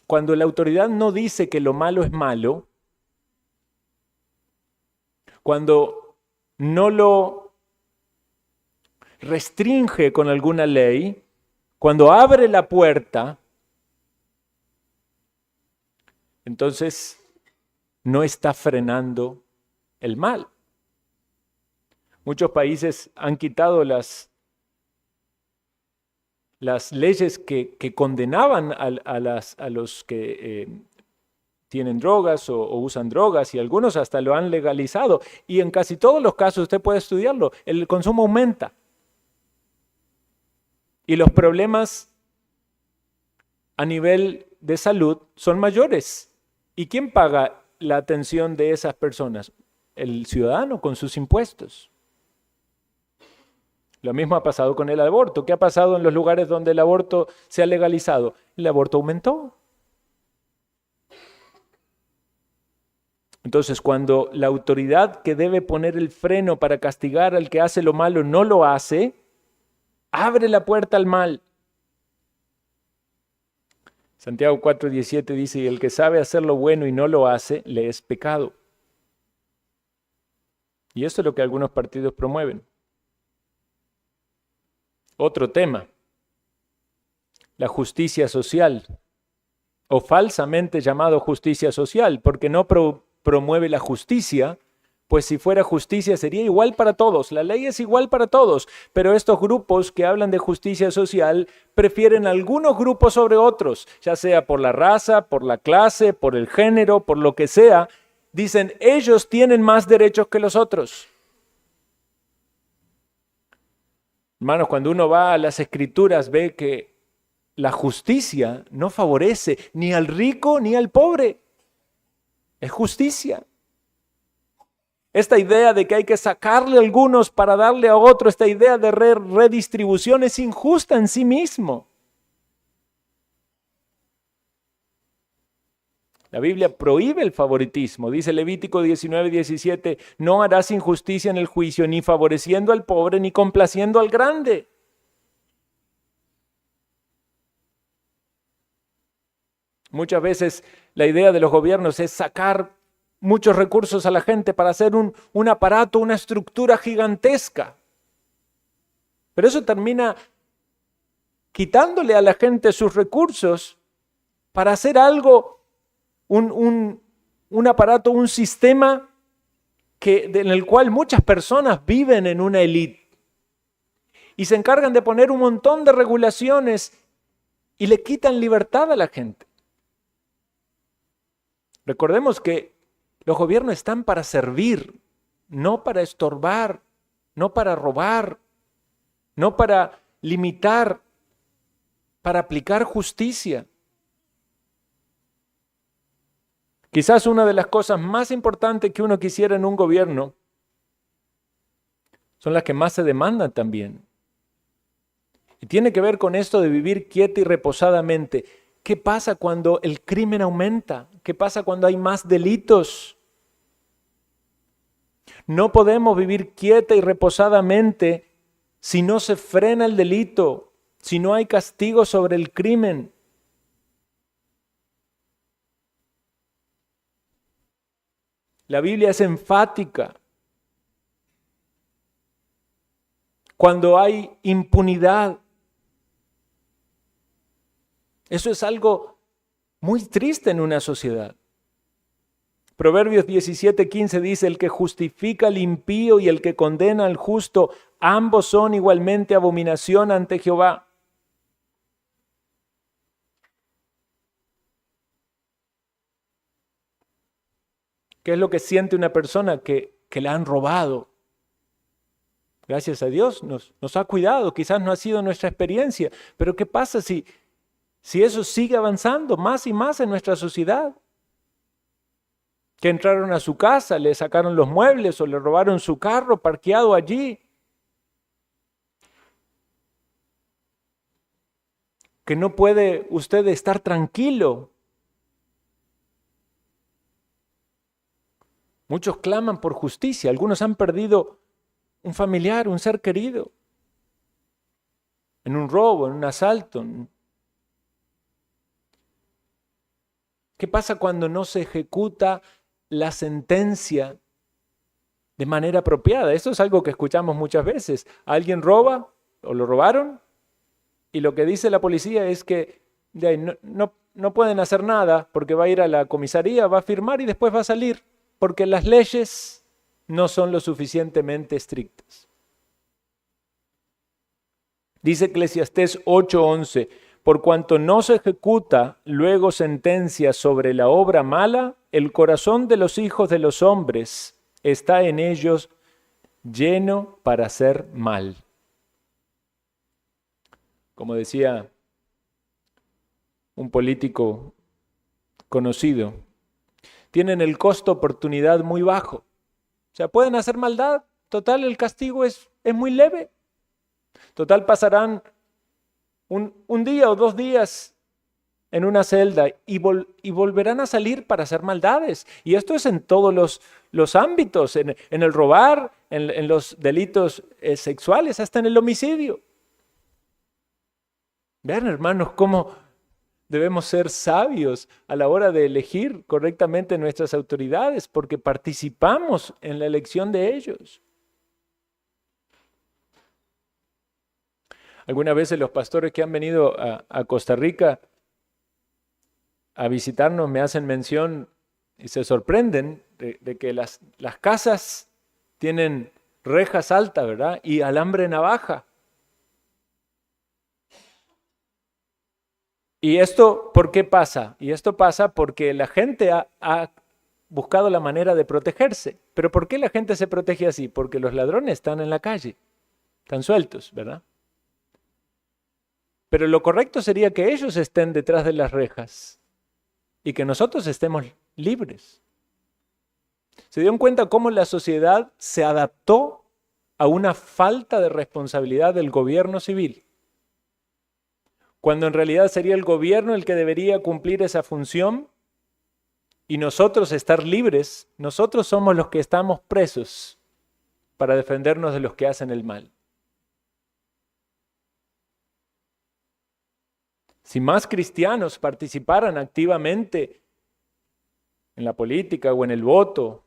Cuando la autoridad no dice que lo malo es malo, cuando no lo restringe con alguna ley, cuando abre la puerta, entonces no está frenando el mal. Muchos países han quitado las leyes que condenaban a los que tienen drogas o usan drogas, y algunos hasta lo han legalizado. Y en casi todos los casos, usted puede estudiarlo, el consumo aumenta. Y los problemas a nivel de salud son mayores. ¿Y quién paga la atención de esas personas? El ciudadano con sus impuestos. Lo mismo ha pasado con el aborto. ¿Qué ha pasado en los lugares donde el aborto se ha legalizado? El aborto aumentó. Entonces, cuando la autoridad que debe poner el freno para castigar al que hace lo malo no lo hace, abre la puerta al mal. Santiago 4:17 dice, y el que sabe hacer lo bueno y no lo hace, le es pecado. Y esto es lo que algunos partidos promueven. Otro tema, la justicia social, o falsamente llamado justicia social, porque no promueve la justicia, pues si fuera justicia sería igual para todos, la ley es igual para todos, pero estos grupos que hablan de justicia social prefieren algunos grupos sobre otros, ya sea por la raza, por la clase, por el género, por lo que sea, dicen ellos tienen más derechos que los otros. Hermanos, cuando uno va a las Escrituras ve que la justicia no favorece ni al rico ni al pobre. Es justicia. Esta idea de que hay que sacarle a algunos para darle a otros, esta idea de redistribución es injusta en sí mismo. La Biblia prohíbe el favoritismo. Dice Levítico 19:17, no harás injusticia en el juicio, ni favoreciendo al pobre, ni complaciendo al grande. Muchas veces la idea de los gobiernos es sacar muchos recursos a la gente para hacer un aparato, una estructura gigantesca. Pero eso termina quitándole a la gente sus recursos para hacer algo, un aparato, un sistema en el cual muchas personas viven en una élite. Y se encargan de poner un montón de regulaciones y le quitan libertad a la gente. Recordemos que los gobiernos están para servir, no para estorbar, no para robar, no para limitar, para aplicar justicia. Quizás una de las cosas más importantes que uno quisiera en un gobierno son las que más se demandan también. Y tiene que ver con esto de vivir quieta y reposadamente. ¿Qué pasa cuando el crimen aumenta? ¿Qué pasa cuando hay más delitos? No podemos vivir quieta y reposadamente si no se frena el delito, si no hay castigo sobre el crimen. La Biblia es enfática. Cuando hay impunidad, eso es algo muy triste en una sociedad. Proverbios 17:15 dice, el que justifica al impío y el que condena al justo, ambos son igualmente abominación ante Jehová. ¿Qué es lo que siente una persona que la han robado? Gracias a Dios nos ha cuidado, quizás no ha sido nuestra experiencia, pero ¿qué pasa si eso sigue avanzando más y más en nuestra sociedad? Que entraron a su casa, le sacaron los muebles o le robaron su carro parqueado allí. Que no puede usted estar tranquilo. Muchos claman por justicia, algunos han perdido un familiar, un ser querido, en un robo, en un asalto. ¿Qué pasa cuando no se ejecuta la sentencia de manera apropiada? Eso es algo que escuchamos muchas veces. Alguien roba o lo robaron y lo que dice la policía es que no pueden hacer nada porque va a ir a la comisaría, va a firmar y después va a salir porque las leyes no son lo suficientemente estrictas. Dice Eclesiastés 8:11, por cuanto no se ejecuta luego sentencia sobre la obra mala, el corazón de los hijos de los hombres está en ellos lleno para hacer mal. Como decía un político conocido, tienen el costo-oportunidad muy bajo. O sea, pueden hacer maldad, total el castigo es muy leve. Total pasarán un día o 2 días en una celda y volverán a salir para hacer maldades. Y esto es en todos los ámbitos, en el robar, en los delitos sexuales, hasta en el homicidio. Vean, hermanos, cómo Debemos ser sabios a la hora de elegir correctamente nuestras autoridades porque participamos en la elección de ellos. Algunas veces los pastores que han venido a Costa Rica a visitarnos me hacen mención y se sorprenden de que las casas tienen rejas altas, ¿verdad? Y alambre navaja. ¿Y esto por qué pasa? Y esto pasa porque la gente ha buscado la manera de protegerse. ¿Pero por qué la gente se protege así? Porque los ladrones están en la calle, están sueltos, ¿verdad? Pero lo correcto sería que ellos estén detrás de las rejas y que nosotros estemos libres. ¿Se dieron cuenta cómo la sociedad se adaptó a una falta de responsabilidad del gobierno civil? Cuando en realidad sería el gobierno el que debería cumplir esa función y nosotros estar libres, nosotros somos los que estamos presos para defendernos de los que hacen el mal. Si más cristianos participaran activamente en la política o en el voto,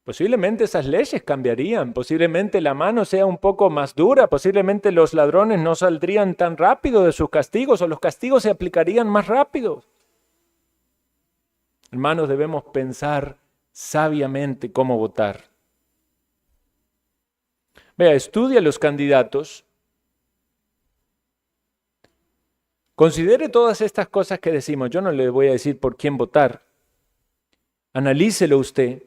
posiblemente esas leyes cambiarían, posiblemente la mano sea un poco más dura, posiblemente los ladrones no saldrían tan rápido de sus castigos o los castigos se aplicarían más rápido. Hermanos, debemos pensar sabiamente cómo votar. Vea, estudia los candidatos. Considere todas estas cosas que decimos. Yo no le voy a decir por quién votar. Analícelo usted.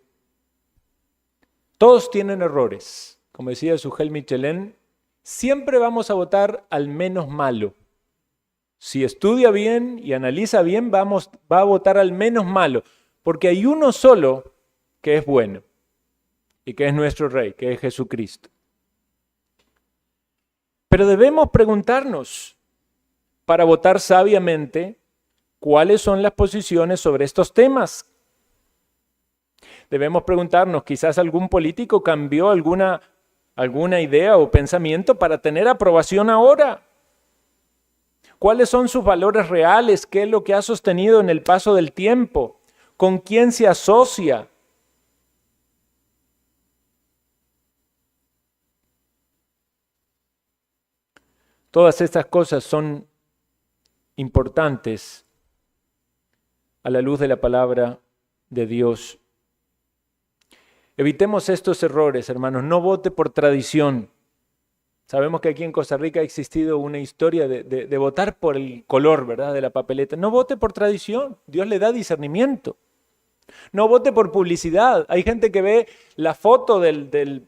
Todos tienen errores. Como decía Sujel Michelén, siempre vamos a votar al menos malo. Si estudia bien y analiza bien, va a votar al menos malo. Porque hay uno solo que es bueno y que es nuestro Rey, que es Jesucristo. Pero debemos preguntarnos, para votar sabiamente, cuáles son las posiciones sobre estos temas. Debemos preguntarnos, quizás algún político cambió alguna idea o pensamiento para tener aprobación ahora. ¿Cuáles son sus valores reales? ¿Qué es lo que ha sostenido en el paso del tiempo? ¿Con quién se asocia? Todas estas cosas son importantes a la luz de la palabra de Dios. Evitemos estos errores, hermanos. No vote por tradición. Sabemos que aquí en Costa Rica ha existido una historia de votar por el color, ¿verdad?, de la papeleta. No vote por tradición. Dios le da discernimiento. No vote por publicidad. Hay gente que ve la foto del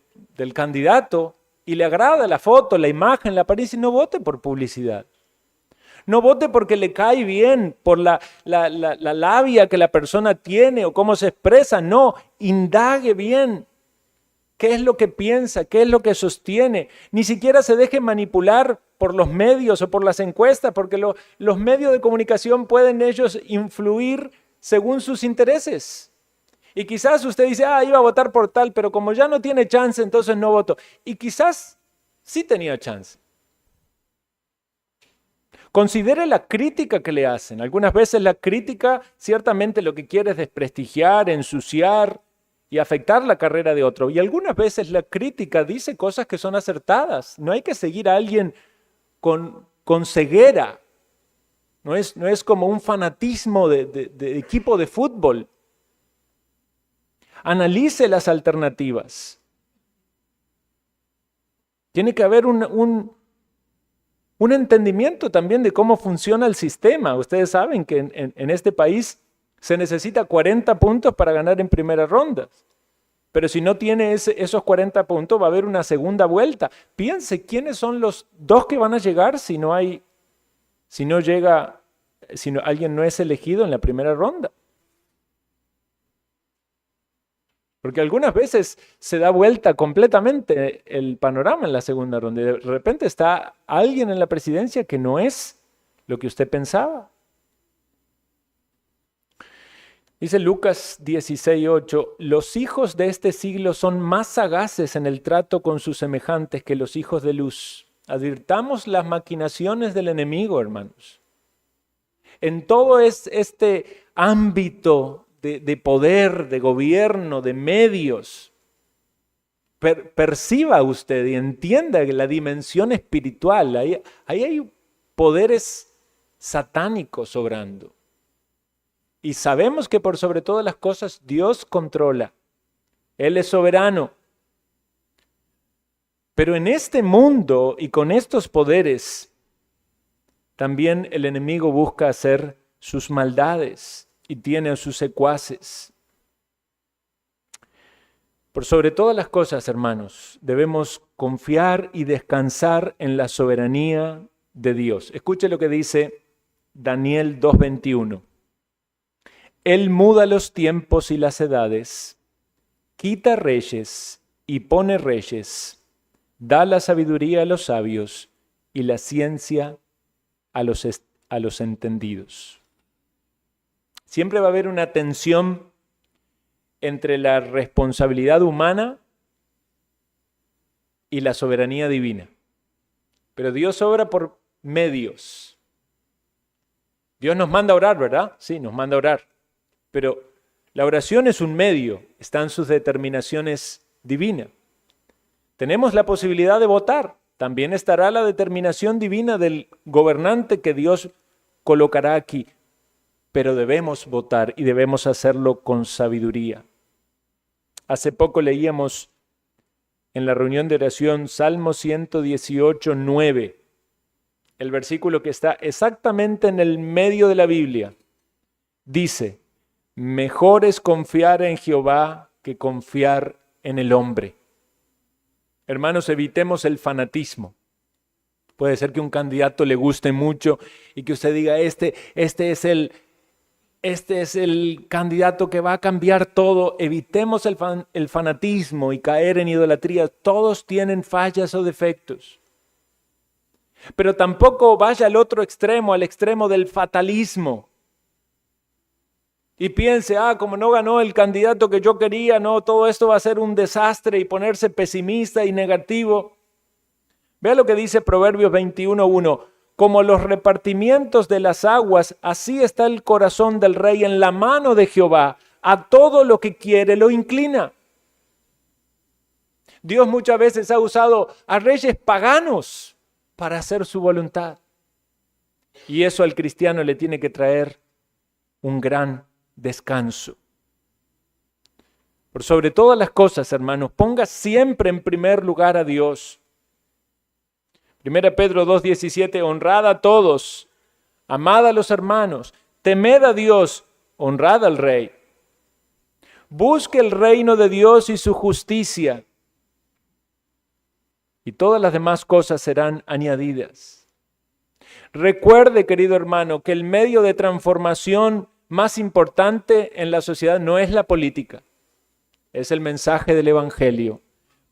candidato y le agrada la foto, la imagen, la apariencia, y no vote por publicidad. No vote porque le cae bien, por la labia que la persona tiene o cómo se expresa. No, indague bien qué es lo que piensa, qué es lo que sostiene. Ni siquiera se deje manipular por los medios o por las encuestas, porque los medios de comunicación pueden ellos influir según sus intereses. Y quizás usted dice, iba a votar por tal, pero como ya no tiene chance, entonces no voto. Y quizás sí tenía chance. Considere la crítica que le hacen. Algunas veces la crítica ciertamente lo que quiere es desprestigiar, ensuciar y afectar la carrera de otro. Y algunas veces la crítica dice cosas que son acertadas. No hay que seguir a alguien con ceguera. No es como un fanatismo de equipo de fútbol. Analice las alternativas. Tiene que haber un entendimiento también de cómo funciona el sistema. Ustedes saben que en este país se necesita 40 puntos para ganar en primera ronda. Pero si no tiene esos 40 puntos, va a haber una segunda vuelta. Piense quiénes son los dos que van a llegar si alguien no es elegido en la primera ronda. Porque algunas veces se da vuelta completamente el panorama en la segunda ronda. De repente está alguien en la presidencia que no es lo que usted pensaba. Dice Lucas 16:8, los hijos de este siglo son más sagaces en el trato con sus semejantes que los hijos de luz. Advirtamos las maquinaciones del enemigo, hermanos. en todo este ámbito de poder, de gobierno, de medios. Perciba usted y entienda la dimensión espiritual. Ahí hay poderes satánicos obrando. Y sabemos que por sobre todas las cosas Dios controla. Él es soberano. Pero en este mundo y con estos poderes, también el enemigo busca hacer sus maldades y tiene a sus secuaces. Por sobre todas las cosas, hermanos, debemos confiar y descansar en la soberanía de Dios. Escuche lo que dice Daniel 2:21. Él muda los tiempos y las edades, quita reyes y pone reyes, da la sabiduría a los sabios y la ciencia a los entendidos. Siempre va a haber una tensión entre la responsabilidad humana y la soberanía divina. Pero Dios obra por medios. Dios nos manda a orar, ¿verdad? Sí, nos manda a orar. Pero la oración es un medio, están sus determinaciones divinas. Tenemos la posibilidad de votar, también estará la determinación divina del gobernante que Dios colocará aquí. Pero debemos votar y debemos hacerlo con sabiduría. Hace poco leíamos en la reunión de oración Salmo 118:9, el versículo que está exactamente en el medio de la Biblia. Dice, mejor es confiar en Jehová que confiar en el hombre. Hermanos, evitemos el fanatismo. Puede ser que un candidato le guste mucho y que usted diga, este es el candidato que va a cambiar todo. Evitemos el fanatismo y caer en idolatría. Todos tienen fallas o defectos. Pero tampoco vaya al otro extremo, al extremo del fatalismo. Y piense, como no ganó el candidato que yo quería, no, todo esto va a ser un desastre, y ponerse pesimista y negativo. Vea lo que dice Proverbios 21:1. Como los repartimientos de las aguas, así está el corazón del rey en la mano de Jehová. A todo lo que quiere lo inclina. Dios muchas veces ha usado a reyes paganos para hacer su voluntad. Y eso al cristiano le tiene que traer un gran descanso. Por sobre todas las cosas, hermanos, ponga siempre en primer lugar a Dios. 1 Pedro 2:17, honrad a todos, amad a los hermanos, temed a Dios, honrad al rey. Busque el reino de Dios y su justicia, y todas las demás cosas serán añadidas. Recuerde, querido hermano, que el medio de transformación más importante en la sociedad no es la política, es el mensaje del Evangelio,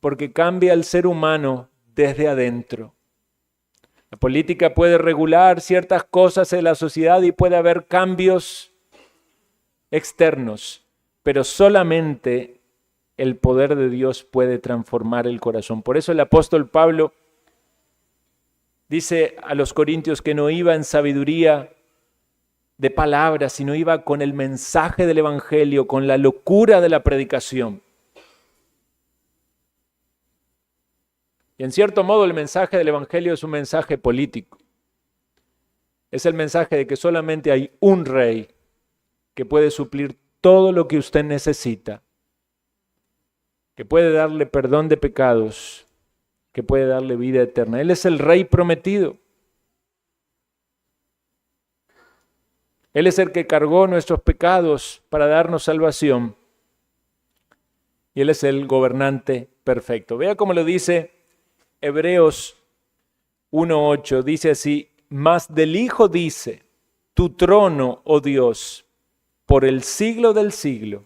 porque cambia al ser humano desde adentro. La política puede regular ciertas cosas en la sociedad y puede haber cambios externos, pero solamente el poder de Dios puede transformar el corazón. Por eso el apóstol Pablo dice a los corintios que no iba en sabiduría de palabras, sino iba con el mensaje del Evangelio, con la locura de la predicación. Y en cierto modo el mensaje del Evangelio es un mensaje político. Es el mensaje de que solamente hay un rey que puede suplir todo lo que usted necesita, que puede darle perdón de pecados, que puede darle vida eterna. Él es el rey prometido. Él es el que cargó nuestros pecados para darnos salvación. Y Él es el gobernante perfecto. Vea cómo lo dice Hebreos 1:8. Dice así, mas del Hijo dice, tu trono, oh Dios, por el siglo del siglo,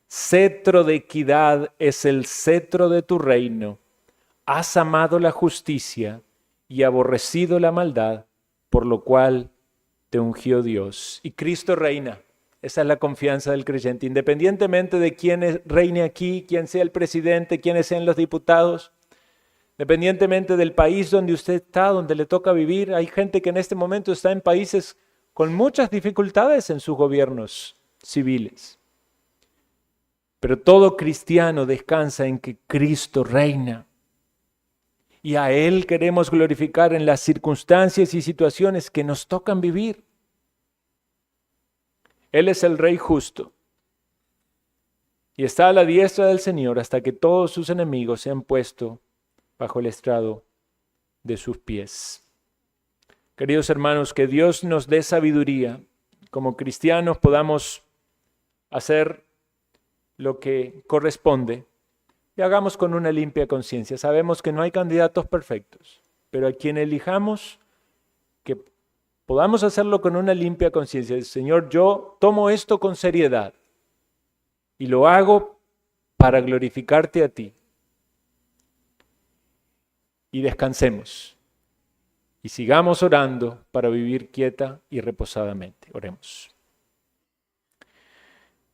cetro de equidad es el cetro de tu reino. Has amado la justicia y aborrecido la maldad, por lo cual te ungió Dios. Y Cristo reina. Esa es la confianza del creyente. Independientemente de quién reine aquí, quién sea el presidente, quiénes sean los diputados, independientemente del país donde usted está, donde le toca vivir. Hay gente que en este momento está en países con muchas dificultades en sus gobiernos civiles. Pero todo cristiano descansa en que Cristo reina. Y a Él queremos glorificar en las circunstancias y situaciones que nos tocan vivir. Él es el Rey justo. Y está a la diestra del Señor hasta que todos sus enemigos sean puestos bajo el estrado de sus pies. Queridos hermanos, que Dios nos dé sabiduría. Como cristianos podamos hacer lo que corresponde y hagamos con una limpia conciencia. Sabemos que no hay candidatos perfectos, pero a quien elijamos, que podamos hacerlo con una limpia conciencia. Señor, yo tomo esto con seriedad y lo hago para glorificarte a ti. Y descansemos y sigamos orando para vivir quieta y reposadamente. Oremos.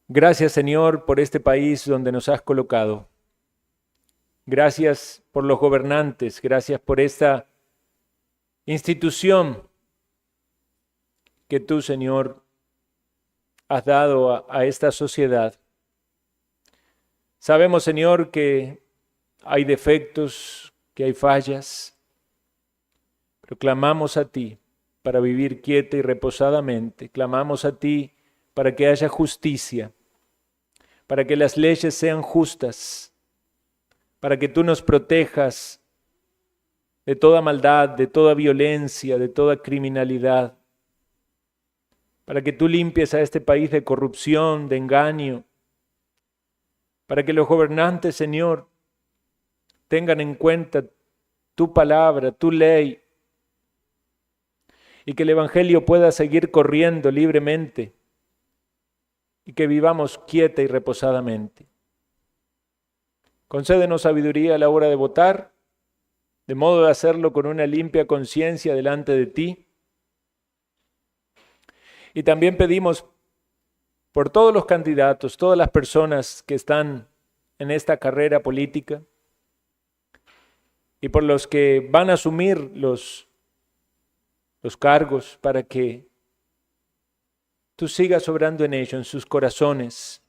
Gracias, Señor, por este país donde nos has colocado. Gracias por los gobernantes, gracias por esta institución que tú, Señor, has dado a esta sociedad. Sabemos, Señor, que hay defectos, que hay fallas, pero clamamos a ti para vivir quieta y reposadamente. Clamamos a ti para que haya justicia, para que las leyes sean justas, para que tú nos protejas de toda maldad, de toda violencia, de toda criminalidad, para que tú limpies a este país de corrupción, de engaño, para que los gobernantes, Señor, tengan en cuenta tu palabra, tu ley, y que el Evangelio pueda seguir corriendo libremente y que vivamos quieta y reposadamente. Concédenos sabiduría a la hora de votar, de modo de hacerlo con una limpia conciencia delante de ti. Y también pedimos por todos los candidatos, todas las personas que están en esta carrera política y por los que van a asumir los cargos, para que tú sigas obrando en ellos, en sus corazones,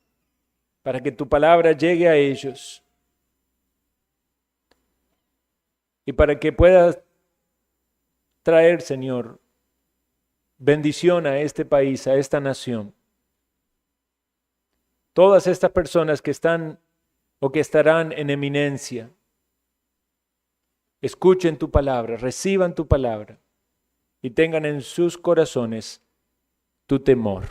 para que tu palabra llegue a ellos y para que puedas traer, Señor, bendición a este país, a esta nación. Todas estas personas que están o que estarán en eminencia, escuchen tu palabra, reciban tu palabra y tengan en sus corazones tu temor.